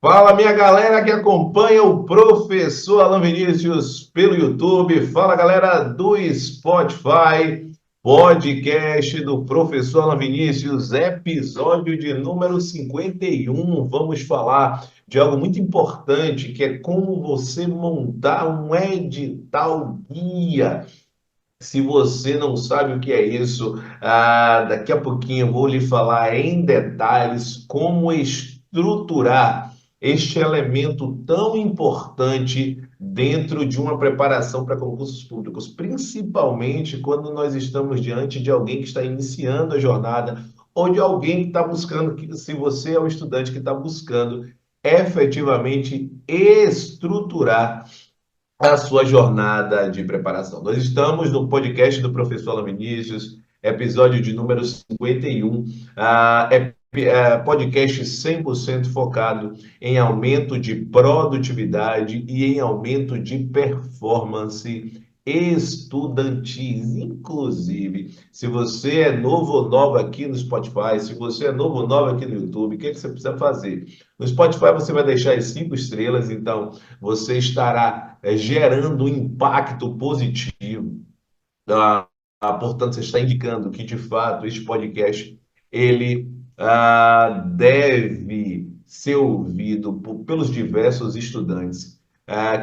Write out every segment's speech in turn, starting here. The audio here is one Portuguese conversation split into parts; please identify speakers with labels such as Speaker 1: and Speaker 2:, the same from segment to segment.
Speaker 1: Fala, minha galera que acompanha o professor Alan Vinícius pelo YouTube. Fala, galera do Spotify, podcast do professor Alan Vinícius, episódio de número 51. Vamos falar de algo muito importante, que é como você montar um edital guia. Se você não sabe o que é isso, daqui a pouquinho eu vou lhe falar em detalhes como estruturar este elemento tão importante dentro de uma preparação para concursos públicos, principalmente quando nós estamos diante de alguém que está iniciando a jornada ou de alguém que está buscando, se você é um estudante que está buscando efetivamente estruturar a sua jornada de preparação. Nós estamos no podcast do professor Alan Vinícius, episódio de número 51, podcast 100% focado em aumento de produtividade e em aumento de performance estudantis. Inclusive, se você é novo ou nova aqui no Spotify, se você é novo ou nova aqui no YouTube, o que você precisa fazer? No Spotify você vai deixar as 5 estrelas, então você estará gerando um impacto positivo. Portanto, você está indicando que, de fato, este podcast ele deve ser ouvido pelos diversos estudantes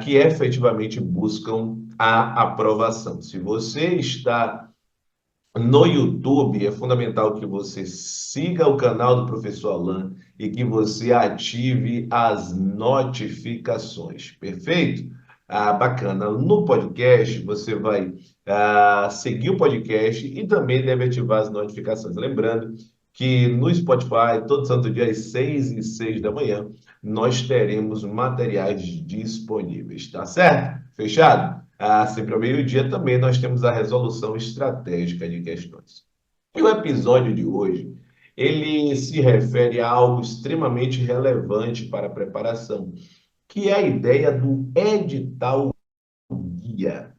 Speaker 1: que efetivamente buscam a aprovação. Se você está no YouTube, é fundamental que você siga o canal do Professor Alan e que você ative as notificações, perfeito? Bacana. No podcast, você vai seguir o podcast e também deve ativar as notificações. Lembrando que no Spotify, todo santo dia, às 6h06 da manhã, nós teremos materiais disponíveis, tá certo? Fechado? Sempre ao meio-dia também nós temos a resolução estratégica de questões. E o episódio de hoje, ele se refere a algo extremamente relevante para a preparação, que é a ideia do edital guia.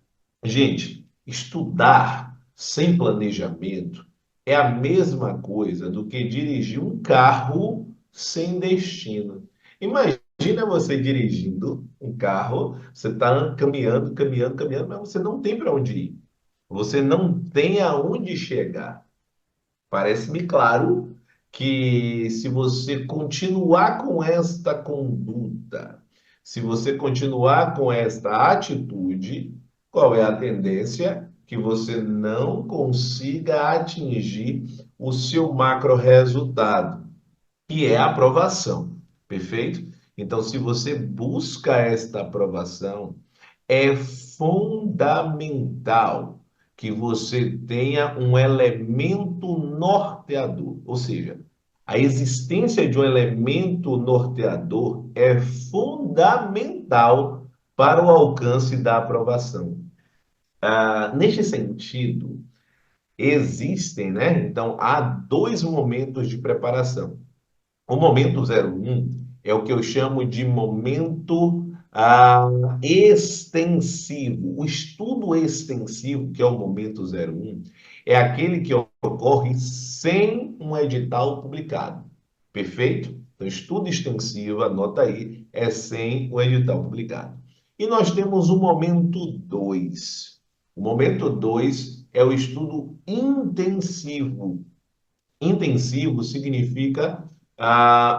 Speaker 1: Gente, estudar sem planejamento é a mesma coisa do que dirigir um carro sem destino. Imagina você dirigindo um carro, você está caminhando, caminhando, caminhando, mas você não tem para onde ir. Você não tem aonde chegar. Parece-me claro que se você continuar com esta conduta, se você continuar com esta atitude, qual é a tendência? Que você não consiga atingir o seu macro resultado, que é a aprovação. Perfeito? Então, se você busca esta aprovação, é fundamental que você tenha um elemento norteador, ou seja, a existência de um elemento norteador é fundamental para o alcance da aprovação. Neste sentido, existem, né? Então, há dois momentos de preparação. O momento 01 é o que eu chamo de momento extensivo. O estudo extensivo, que é o momento 01, é aquele que ocorre sem um edital publicado. Perfeito? Então, estudo extensivo, anota aí, é sem o edital publicado. E nós temos o momento 2. O momento 2 é o estudo intensivo. Intensivo significa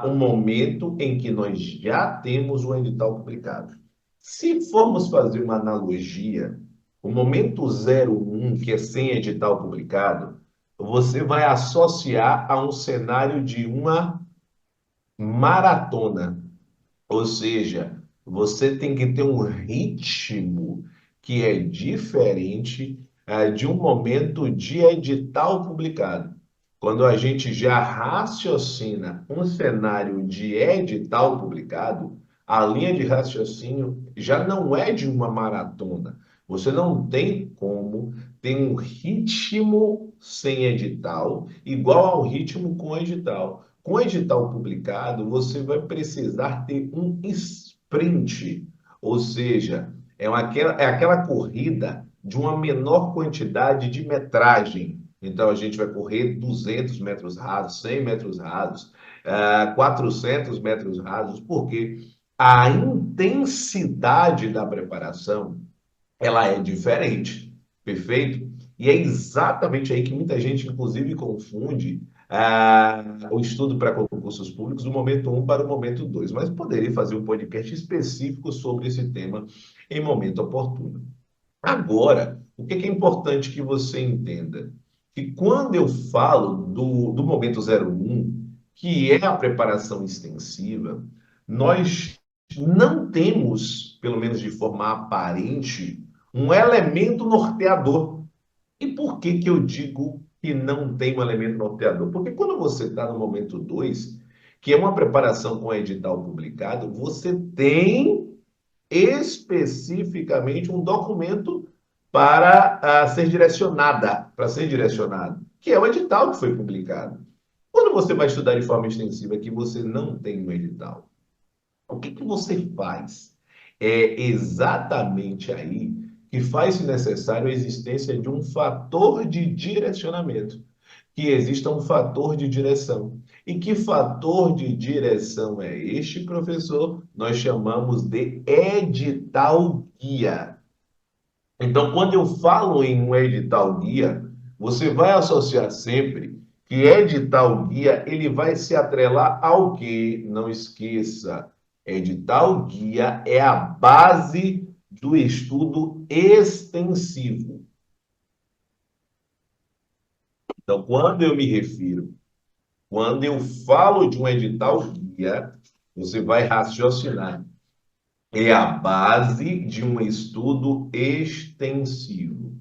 Speaker 1: um momento em que nós já temos o edital publicado. Se formos fazer uma analogia, o momento 01, que é sem edital publicado, você vai associar a um cenário de uma maratona. Ou seja, você tem que ter um ritmo que é diferente de um momento de edital publicado. Quando a gente já raciocina um cenário de edital publicado, a linha de raciocínio já não é de uma maratona. Você não tem como ter um ritmo sem edital igual ao ritmo com edital. Com edital publicado, você vai precisar ter um sprint, ou seja, é aquela corrida de uma menor quantidade de metragem. Então, a gente vai correr 200 metros rasos, 100 metros rasos. 400 metros rasos, porque a intensidade da preparação ela é diferente, perfeito? E é exatamente aí que muita gente, inclusive, confunde o estudo para concursos públicos do momento um para o momento 2. Mas poderia fazer um podcast específico sobre esse tema em momento oportuno. Agora, o que é importante que você entenda? Que quando eu falo do momento 01, que é a preparação extensiva, nós não temos, pelo menos de forma aparente, um elemento norteador. E por que que eu digo que não tem um elemento norteador? Porque quando você está no momento 2, que é uma preparação com edital publicado, você tem especificamente um documento para ser direcionada, para ser direcionado, que é o edital que foi publicado. Quando você vai estudar de forma extensiva que você não tem um edital, o que que você faz? É exatamente aí que faz-se necessário a existência de um fator de direcionamento, que exista um fator de direção. E que fator de direção é este, professor? Nós chamamos de edital guia. Então, quando eu falo em um edital guia, você vai associar sempre que edital guia ele vai se atrelar ao quê? Não esqueça, edital guia é a base do estudo extensivo. Então, quando eu falo de um edital guia, você vai raciocinar. É a base de um estudo extensivo.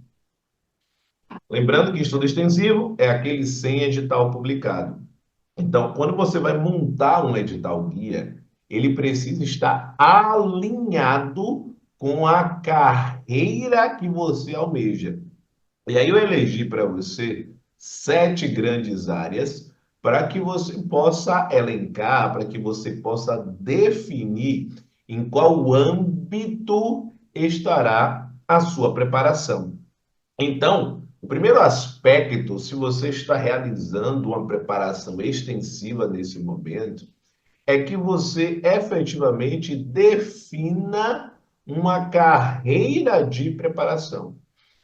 Speaker 1: Lembrando que estudo extensivo é aquele sem edital publicado. Então, quando você vai montar um edital guia, ele precisa estar alinhado com a carreira que você almeja. E aí eu elegi para você 7 grandes áreas para que você possa elencar, para que você possa definir em qual âmbito estará a sua preparação. Então, o primeiro aspecto, se você está realizando uma preparação extensiva nesse momento, é que você efetivamente defina uma carreira de preparação.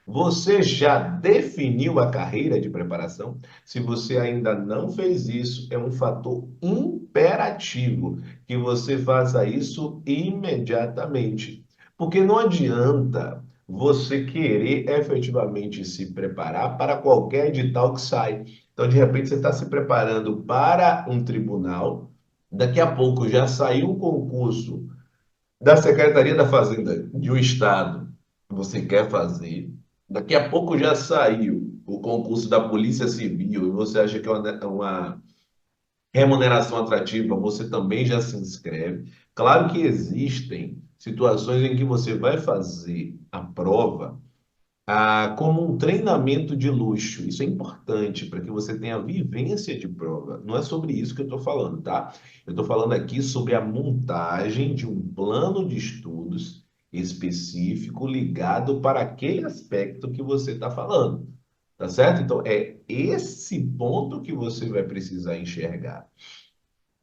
Speaker 1: Você já definiu a carreira de preparação? Se você ainda não fez isso, é um fator imperativo que você faça isso imediatamente. Porque não adianta você querer efetivamente se preparar para qualquer edital que sai. Então, de repente, você está se preparando para um tribunal, daqui a pouco já saiu um concurso da Secretaria da Fazenda de um estado que você quer fazer. Daqui a pouco já saiu o concurso da Polícia Civil e você acha que é uma remuneração atrativa, você também já se inscreve. Claro que existem situações em que você vai fazer a prova como um treinamento de luxo. Isso é importante para que você tenha vivência de prova. Não é sobre isso que eu estou falando, tá? Eu estou falando aqui sobre a montagem de um plano de estudos específico ligado para aquele aspecto que você está falando, tá certo? Então, é esse ponto que você vai precisar enxergar.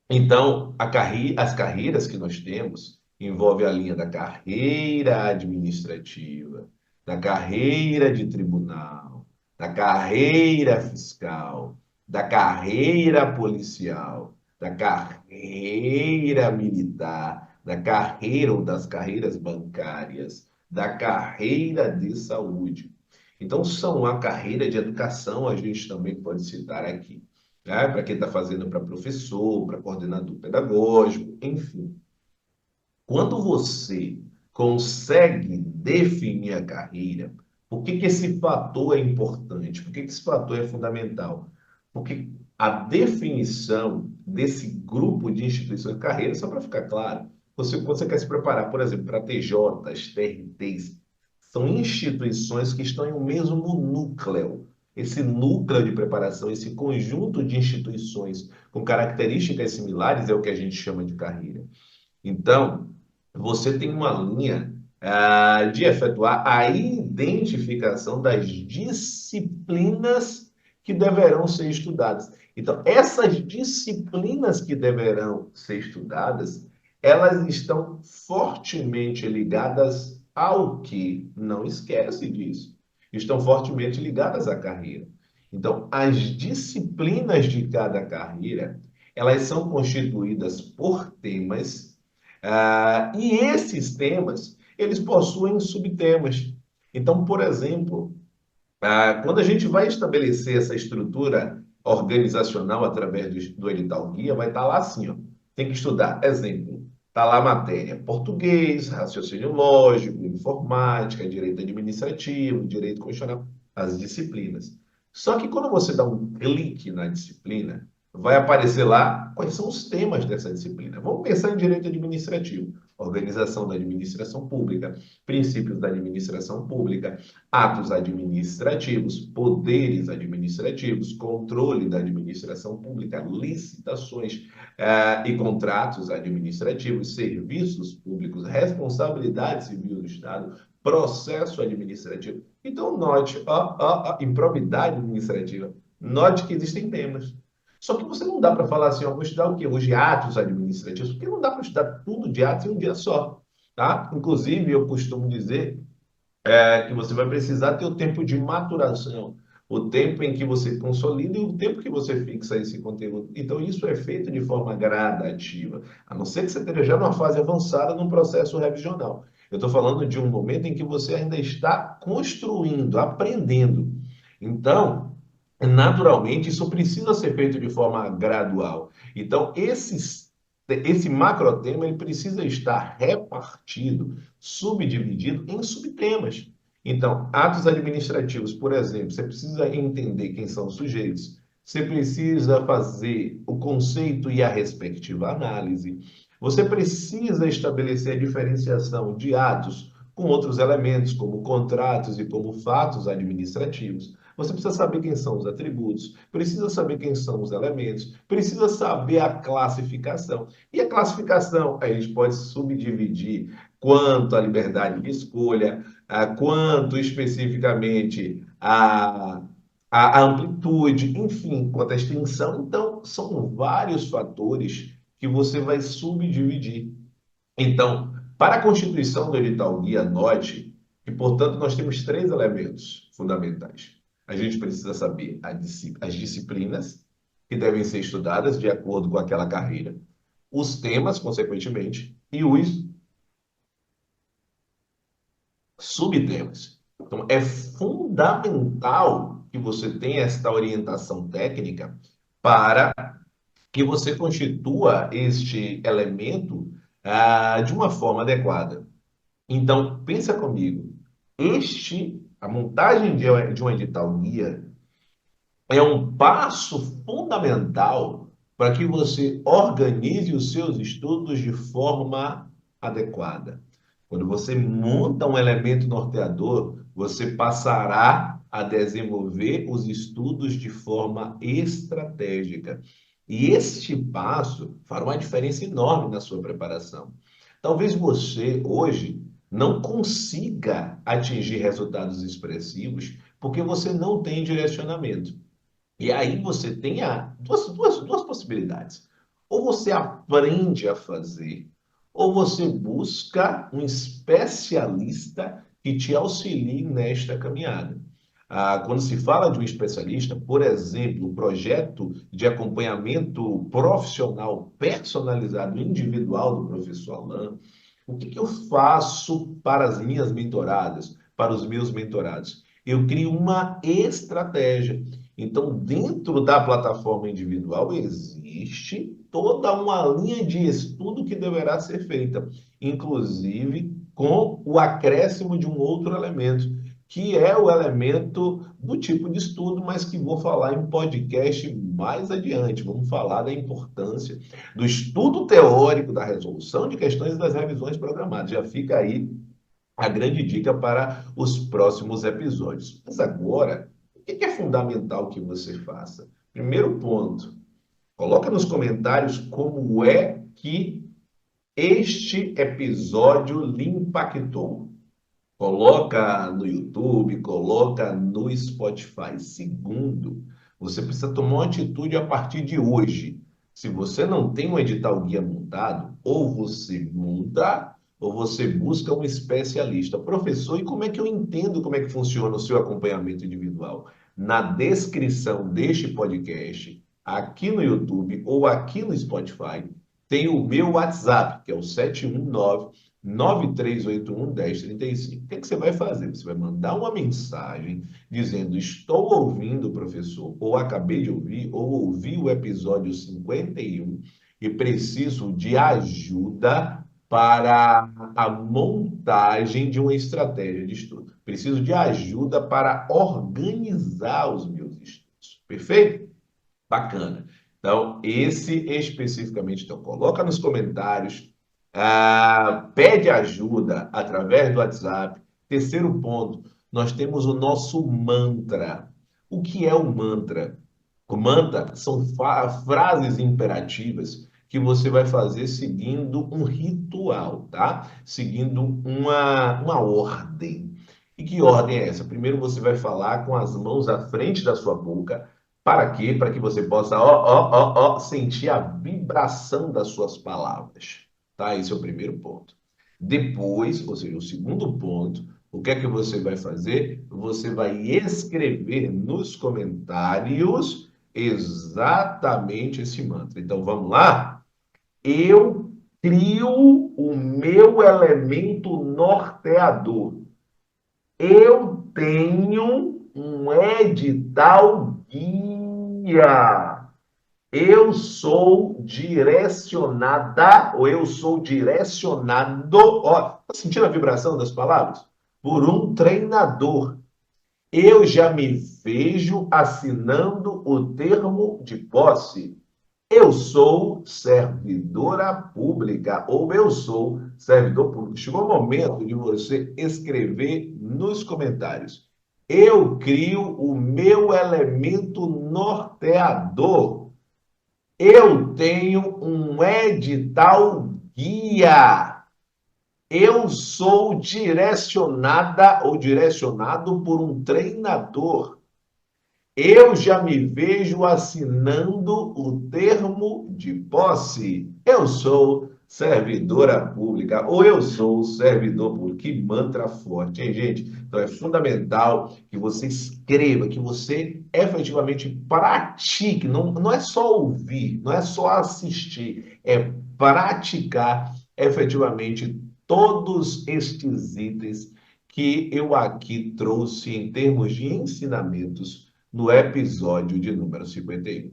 Speaker 1: Então, as carreiras que nós temos envolve a linha da carreira administrativa, da carreira de tribunal, da carreira fiscal, da carreira policial, da carreira militar, da carreira ou das carreiras bancárias, da carreira de saúde. Então, são a carreira de educação, a gente também pode citar aqui, né? Para quem está fazendo para professor, para coordenador pedagógico, enfim. Quando você consegue definir a carreira, por que que esse fator é importante? Por que que esse fator é fundamental? Porque a definição desse grupo de instituições de carreira, só para ficar claro, você quer se preparar, por exemplo, para TJs, TRTs, são instituições que estão em um mesmo núcleo. Esse núcleo de preparação, esse conjunto de instituições com características similares é o que a gente chama de carreira. Então, você tem uma linha de efetuar a identificação das disciplinas que deverão ser estudadas. Então, essas disciplinas que deverão ser estudadas, elas estão fortemente ligadas ao que? Não esquece disso. Estão fortemente ligadas à carreira. Então, as disciplinas de cada carreira, elas são constituídas por temas, e esses temas, eles possuem subtemas. Então, por exemplo, quando a gente vai estabelecer essa estrutura organizacional através do edital guia, vai estar lá assim, ó, tem que estudar, exemplo, está lá a matéria, português, raciocínio lógico, informática, direito administrativo, direito constitucional, as disciplinas. Só que quando você dá um clique na disciplina, vai aparecer lá quais são os temas dessa disciplina. Vamos pensar em direito administrativo, organização da administração pública, princípios da administração pública, atos administrativos, poderes administrativos, controle da administração pública, licitações e contratos administrativos, serviços públicos, responsabilidade civil do Estado, processo administrativo. Então, note, improbidade administrativa. Note que existem temas. Só que você não dá para falar assim, ó, vou estudar o quê? Hoje atos administrativos, porque não dá para estudar tudo de atos em um dia só, tá? Inclusive, eu costumo dizer que você vai precisar ter o tempo de maturação, o tempo em que você consolida e o tempo que você fixa esse conteúdo. Então, isso é feito de forma gradativa, a não ser que você esteja já numa fase avançada num processo revisional. Eu estou falando de um momento em que você ainda está construindo, aprendendo. Então, naturalmente, isso precisa ser feito de forma gradual. Então, esse macrotema ele precisa estar repartido, subdividido em subtemas. Então, atos administrativos, por exemplo, você precisa entender quem são os sujeitos, você precisa fazer o conceito e a respectiva análise, você precisa estabelecer a diferenciação de atos com outros elementos, como contratos e como fatos administrativos. Você precisa saber quem são os atributos, precisa saber quem são os elementos, precisa saber a classificação. E a classificação, a gente pode subdividir quanto à liberdade de escolha, quanto especificamente a amplitude, enfim, quanto à extensão. Então, são vários fatores que você vai subdividir. Então, para a constituição do edital guia, note que, portanto, nós temos três elementos fundamentais. A gente precisa saber as disciplinas que devem ser estudadas de acordo com aquela carreira, os temas, consequentemente, e os subtemas. Então, é fundamental que você tenha esta orientação técnica para que você constitua este elemento de uma forma adequada. Então, pensa comigo, a montagem de um edital guia é um passo fundamental para que você organize os seus estudos de forma adequada. Quando você monta um elemento norteador, você passará a desenvolver os estudos de forma estratégica. E este passo fará uma diferença enorme na sua preparação. Talvez você, hoje, não consiga atingir resultados expressivos porque você não tem direcionamento. E aí você tem duas possibilidades. Ou você aprende a fazer, ou você busca um especialista que te auxilie nesta caminhada. Quando se fala de um especialista, por exemplo, o projeto de acompanhamento profissional personalizado, individual do professor Alain, o que eu faço para as minhas mentoradas, para os meus mentorados? Eu crio uma estratégia. Então, dentro da plataforma individual, existe toda uma linha de estudo que deverá ser feita, inclusive com o acréscimo de um outro elemento, que é o elemento do tipo de estudo, mas que vou falar em podcast mais adiante. Vamos falar da importância do estudo teórico, da resolução de questões e das revisões programadas. Já fica aí a grande dica para os próximos episódios. Mas agora, o que é fundamental que você faça? Primeiro ponto, coloca nos comentários como é que este episódio lhe impactou. Coloca no YouTube, coloca no Spotify. Segundo, Você precisa tomar uma atitude a partir de hoje. Se você não tem um edital guia montado, ou você monta, ou você busca um especialista. Professor, e como é que eu entendo como é que funciona o seu acompanhamento individual? Na descrição deste podcast, aqui no YouTube ou aqui no Spotify, tem o meu WhatsApp, que é o 719-9381-1035. O que é que você vai fazer? Você vai mandar uma mensagem dizendo: estou ouvindo, professor, ou acabei de ouvir, ou ouvi o episódio 51 e preciso de ajuda para a montagem de uma estratégia de estudo. Preciso de ajuda para organizar os meus estudos. Perfeito? Bacana. Então, esse especificamente, então, coloca nos comentários, pede ajuda através do WhatsApp. Terceiro ponto, nós temos o nosso mantra. O que é o mantra? O mantra são frases imperativas que você vai fazer seguindo um ritual, tá? Seguindo uma ordem. E que ordem é essa? Primeiro você vai falar com as mãos à frente da sua boca. Para quê? Para que você possa, sentir a vibração das suas palavras. Tá? Esse é o primeiro ponto. Depois, ou seja, o segundo ponto, o que é que você vai fazer? Você vai escrever nos comentários exatamente esse mantra. Então, vamos lá? Eu crio o meu elemento norteador. Eu tenho um edital guia. Eu sou direcionada, ou eu sou direcionado, ó, tá sentindo a vibração das palavras? Por um treinador. Eu já me vejo assinando o termo de posse. Eu sou servidora pública, ou eu sou servidor público. Chegou o momento de você escrever nos comentários. Eu crio o meu elemento norteador. Eu tenho um edital guia. Eu sou direcionada ou direcionado por um treinador. Eu já me vejo assinando o termo de posse. Eu sou servidora pública ou eu sou servidor público. Que mantra forte, hein, gente? Então é fundamental que você escreva, que você efetivamente pratique. Não é só ouvir, não é só assistir, é praticar efetivamente todos estes itens que eu aqui trouxe em termos de ensinamentos no episódio de número 51.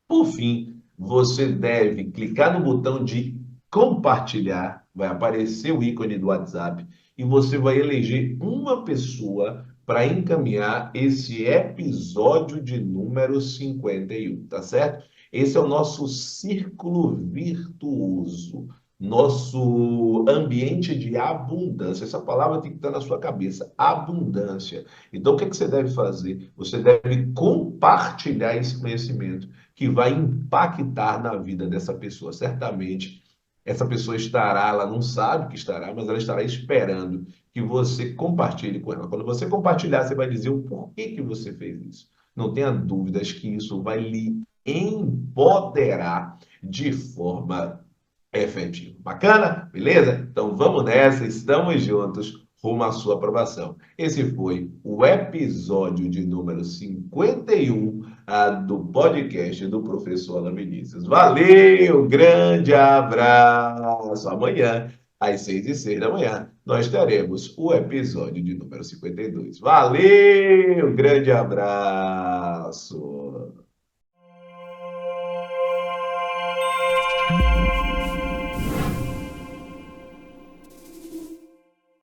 Speaker 1: Por fim, você deve clicar no botão de compartilhar, vai aparecer o ícone do WhatsApp e você vai eleger uma pessoa para encaminhar esse episódio de número 51, tá certo? Esse é o nosso círculo virtuoso, nosso ambiente de abundância. Essa palavra tem que estar na sua cabeça, abundância. Então, o que é que você deve fazer? Você deve compartilhar esse conhecimento que vai impactar na vida dessa pessoa. Certamente, essa pessoa estará, ela não sabe que estará, mas ela estará esperando que você compartilhe com ela. Quando você compartilhar, você vai dizer o porquê que você fez isso. Não tenha dúvidas que isso vai lhe empoderar de forma efetivo. Bacana? Beleza? Então vamos nessa, estamos juntos rumo à sua aprovação. Esse foi o episódio de número 51 do podcast do professor Alan Vinícius. Valeu, grande abraço. Amanhã, às 6h06 da manhã, nós teremos o episódio de número 52. Valeu, grande abraço.